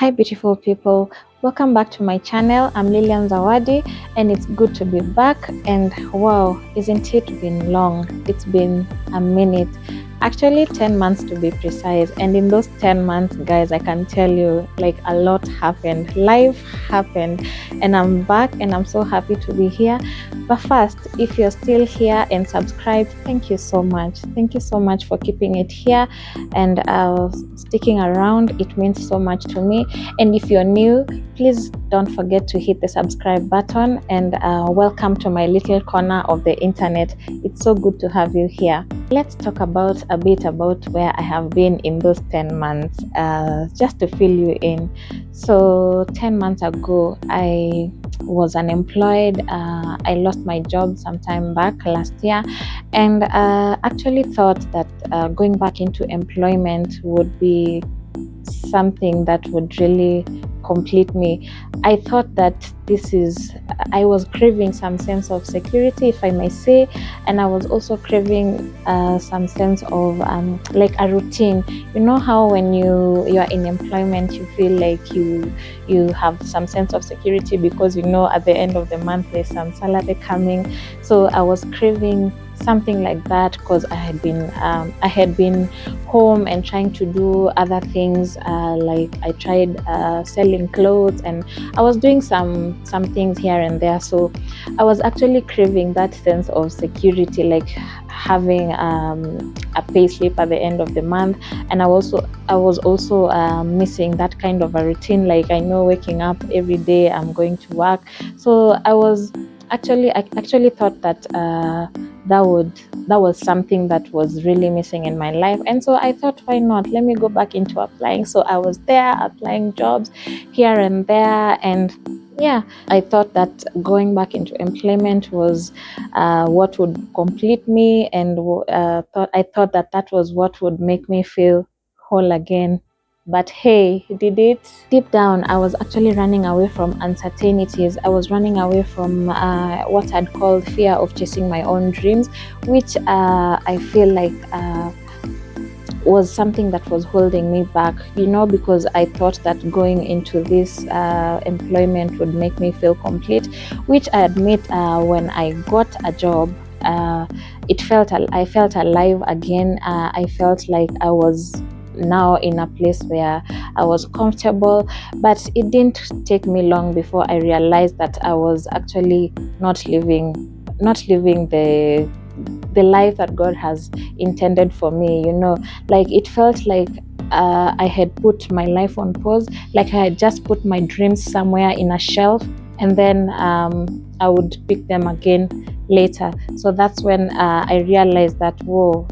Hi beautiful people, welcome back to my channel. I'm Lilian Zawadi and it's good to be back. And wow, isn't it been long? It's been a minute, actually 10 months to be precise. And in those 10 months, guys, I can tell you like a lot happened. Life happened and I'm back and I'm so happy to be here. But first, if you're still here and subscribed, thank you so much. Thank you so much for keeping it here and sticking around. It means so much to me. And if you're new, please don't forget to hit the subscribe button and welcome to my little corner of the internet. It's so good to have you here. Let's talk about a bit about where I have been in those 10 months, just to fill you in. So 10 months ago, I was unemployed. I lost my job sometime back last year, and actually thought that going back into employment would be something that would really complete me. I thought that I was craving some sense of security, if I may say, and I was also craving some sense of like a routine. You know how when you are in employment, you feel like you have some sense of security because you know at the end of the month there's some salary coming. So I was craving something like that because I had been home and trying to do other things, like I tried selling clothes and I was doing some things here and there. So I was actually craving that sense of security, like having a pay slip at the end of the month. And I was also missing that kind of a routine, like I know waking up every day I'm going to work. So I actually thought that that was something that was really missing in my life. And so I thought, why not, let me go back into applying. So I was there applying jobs here and there, and yeah, I thought that going back into employment was what would complete me, and I thought that was what would make me feel whole again. But hey, did it? Deep down, I was actually running away from uncertainties. I was running away from what I'd called fear of chasing my own dreams, which I feel like was something that was holding me back, you know, because I thought that going into this employment would make me feel complete, which I admit when I got a job, I felt alive again. I felt like I was now in a place where I was comfortable, but it didn't take me long before I realized that I was actually not living the life that God has intended for me. You know, like it felt like I had put my life on pause, like I had just put my dreams somewhere in a shelf, and then I would pick them again later. So that's when I realized that, whoa,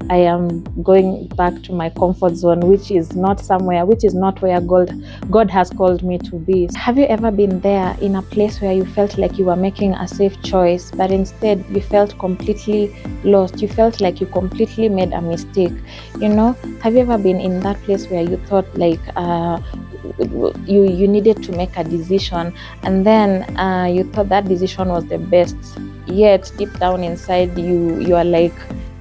I am going back to my comfort zone, which is not where God has called me to be. Have you ever been there, in a place where you felt like you were making a safe choice, but instead you felt completely lost? You felt like you completely made a mistake. You know, have you ever been in that place where you thought like you needed to make a decision, and then you thought that decision was the best, yet deep down inside you are like,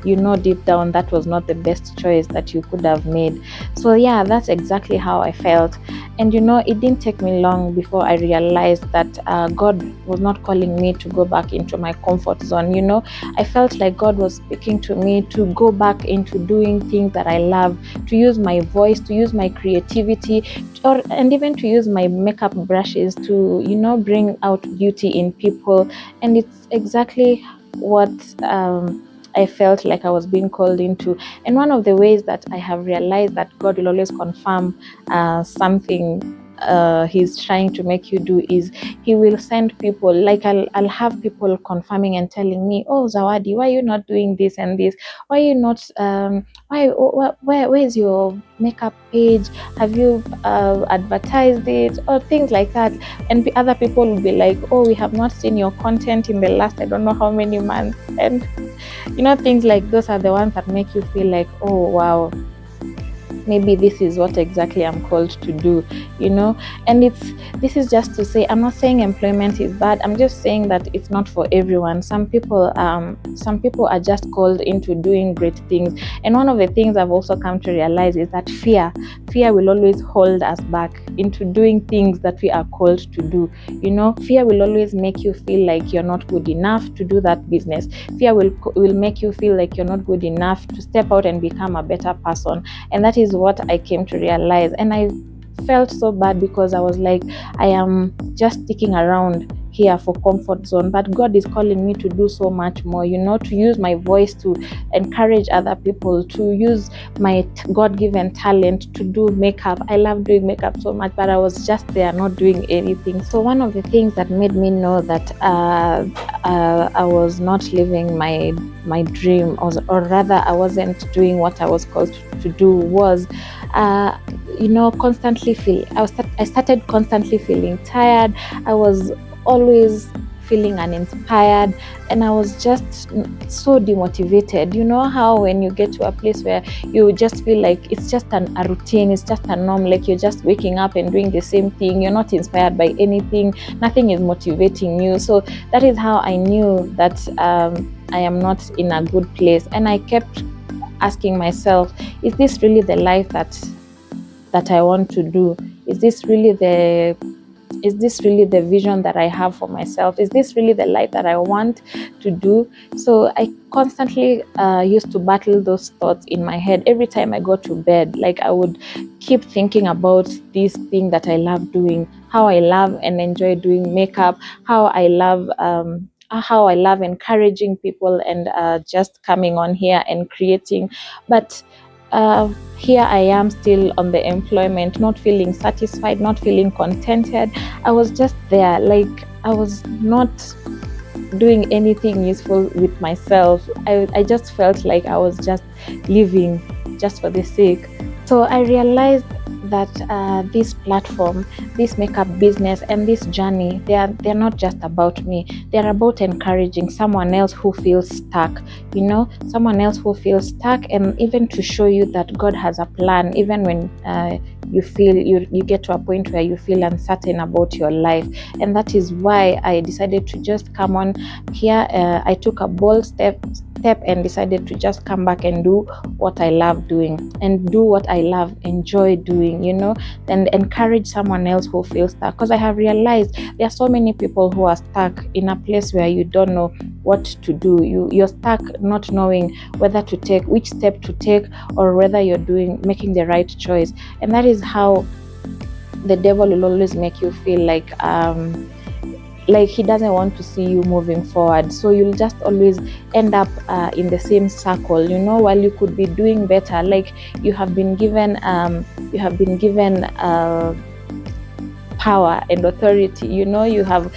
you know, deep down that was not the best choice that you could have made. So yeah, that's exactly how I felt. And you know, it didn't take me long before I realized that God was not calling me to go back into my comfort zone. You know, I felt like God was speaking to me to go back into doing things that I love, to use my voice, to use my creativity, and even to use my makeup brushes to, you know, bring out beauty in people. And it's exactly what I felt like I was being called into. And one of the ways that I have realized that God will always confirm something he's trying to make you do is he will send people. Like I'll have people confirming and telling me, oh Zawadi, why are you not doing this and this? Why are you not where is your makeup page? Have you advertised it? Or things like that. And other people will be like, oh, we have not seen your content in the last I don't know how many months. And you know, things like those are the ones that make you feel like, oh wow, maybe this is what exactly I'm called to do, you know. And this is just to say, I'm not saying employment is bad. I'm just saying that it's not for everyone. Some people are just called into doing great things. And one of the things I've also come to realize is that fear will always hold us back into doing things that we are called to do. You know, fear will always make you feel like you're not good enough to do that business. Fear will make you feel like you're not good enough to step out and become a better person. And that is what I came to realize. And I felt so bad because I was like, I am just sticking around here for comfort zone, but God is calling me to do so much more, you know, to use my voice to encourage other people, to use my God-given talent to do makeup. I love doing makeup so much, but I was just there not doing anything. So one of the things that made me know that I was not living my dream, or rather I wasn't doing what I was called to do, was you know, I started constantly feeling tired. I was always feeling uninspired, and I was just so demotivated. You know how when you get to a place where you just feel like it's just a routine, it's just a norm, like you're just waking up and doing the same thing, you're not inspired by anything, nothing is motivating you. So that is how I knew that I am not in a good place. And I kept asking myself, is this really the life that I want to do? Is this really the vision that I have for myself? Is this really the life that I want to do? So I constantly used to battle those thoughts in my head every time I go to bed. Like I would keep thinking about this thing that I love doing, how I love and enjoy doing makeup, how I love encouraging people and just coming on here and creating. But here I am still on the employment, not feeling satisfied, not feeling contented. I was just there, like I was not doing anything useful with myself. I just felt like I was just living just for the sake. So I realized that this platform, this makeup business, and this journey, they're not just about me. They're about encouraging someone else who feels stuck, you know, someone else who feels stuck, and even to show you that God has a plan, even when you feel you get to a point where you feel uncertain about your life. And that is why I decided to just come on here. I took a bold step and decided to just come back and do what I love doing, and do what I enjoy doing, you know, and encourage someone else who feels stuck. Because I have realized there are so many people who are stuck in a place where you don't know what to do. You're stuck not knowing whether to take, which step to take, or whether you're making the right choice. And that is how the devil will always make you feel like he doesn't want to see you moving forward. So you'll just always end up in the same circle, you know, while you could be doing better. Like you have been given power and authority, you know, you have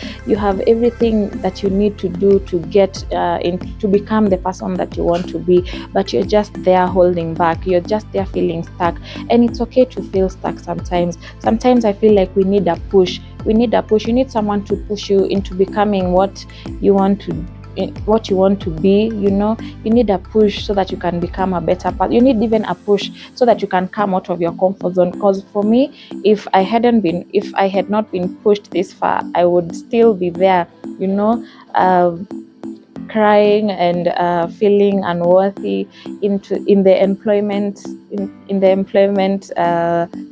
everything that you need to do to get to become the person that you want to be, but you're just there holding back, you're just there feeling stuck. And it's okay to feel stuck sometimes. I feel like we need a push. You need someone to push you into becoming what you want to be, you know. You need a push so that you can become a better person. You need even a push so that you can come out of your comfort zone. Because for me, if I had not been pushed this far, I would still be there, you know, crying and feeling unworthy in the employment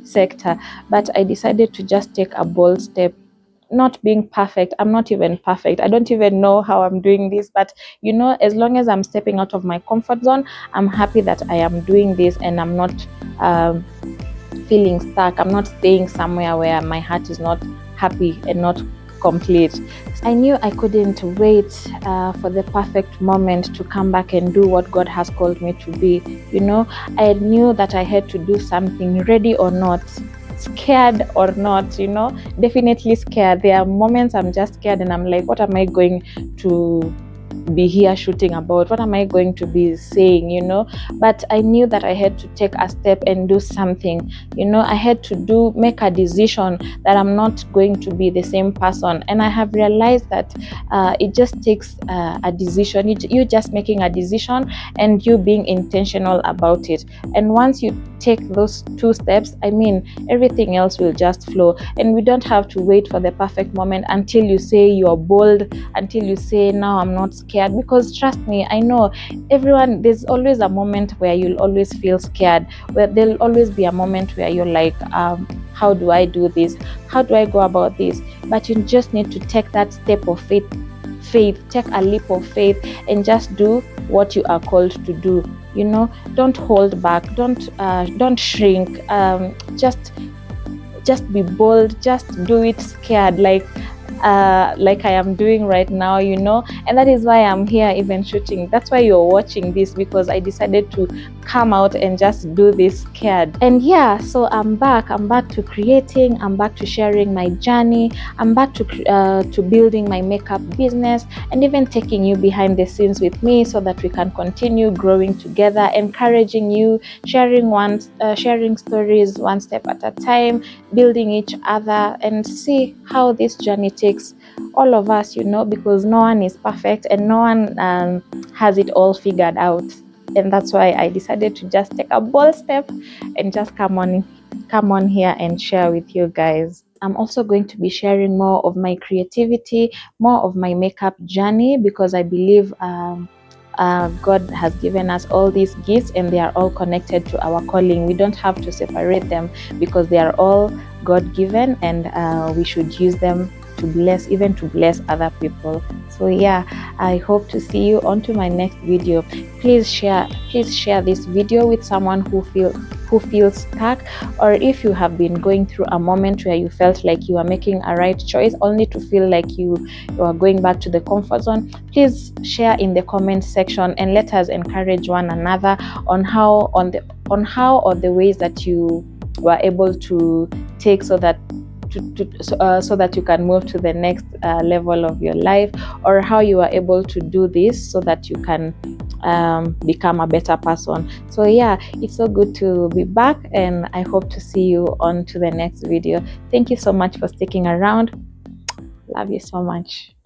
sector. But I decided to just take a bold step. Not being perfect, I'm not even perfect, I don't even know how I'm doing this, but you know, as long as I'm stepping out of my comfort zone, I'm happy that I am doing this, and I'm not feeling stuck. I'm not staying somewhere where my heart is not happy and not complete. I knew I couldn't wait for the perfect moment to come back and do what God has called me to be. You know, I knew that I had to do something, ready or not, scared or not, you know, definitely scared. There are moments I'm just scared and I'm like, what am I going to be here shooting about? What am I going to be saying, you know? But I knew that I had to take a step and do something, you know. I had to make a decision that I'm not going to be the same person. And I have realized that it just takes a decision. You just making a decision and you being intentional about it. And once you take those 2 steps, I mean, everything else will just flow. And we don't have to wait for the perfect moment until you say you're bold, until you say, now I'm not scared. Because trust me, I know everyone, there's always a moment where you'll always feel scared, where there'll always be a moment where you're like, how do I do this? How do I go about this? But you just need to take that step of faith, take a leap of faith, and just do what you are called to do. You know, don't hold back, don't shrink. Just be bold, just do it scared, like I am doing right now, you know. And that is why I'm here even shooting. That's why you're watching this, because I decided to come out and just do this scared. And yeah, so I'm back to creating, I'm back to sharing my journey, I'm back to building my makeup business, and even taking you behind the scenes with me so that we can continue growing together, encouraging you, sharing stories one step at a time, building each other, and see how this journey takes all of us, you know, because no one is perfect and no one has it all figured out. And that's why I decided to just take a bold step and just come on here and share with you guys. I'm also going to be sharing more of my creativity, more of my makeup journey, because I believe God has given us all these gifts and they are all connected to our calling. We don't have to separate them, because they are all God-given, and we should use them to bless other people. So yeah, I hope to see you on to my next video. Please share this video with someone who feels stuck, or if you have been going through a moment where you felt like you are making a right choice only to feel like you are going back to the comfort zone. Please share in the comment section and let us encourage one another on how or the ways that you were able to take so that you can move to the next level of your life, or how you are able to do this so that you can become a better person. So yeah, it's so good to be back, and I hope to see you on to the next video. Thank you so much for sticking around. Love you so much.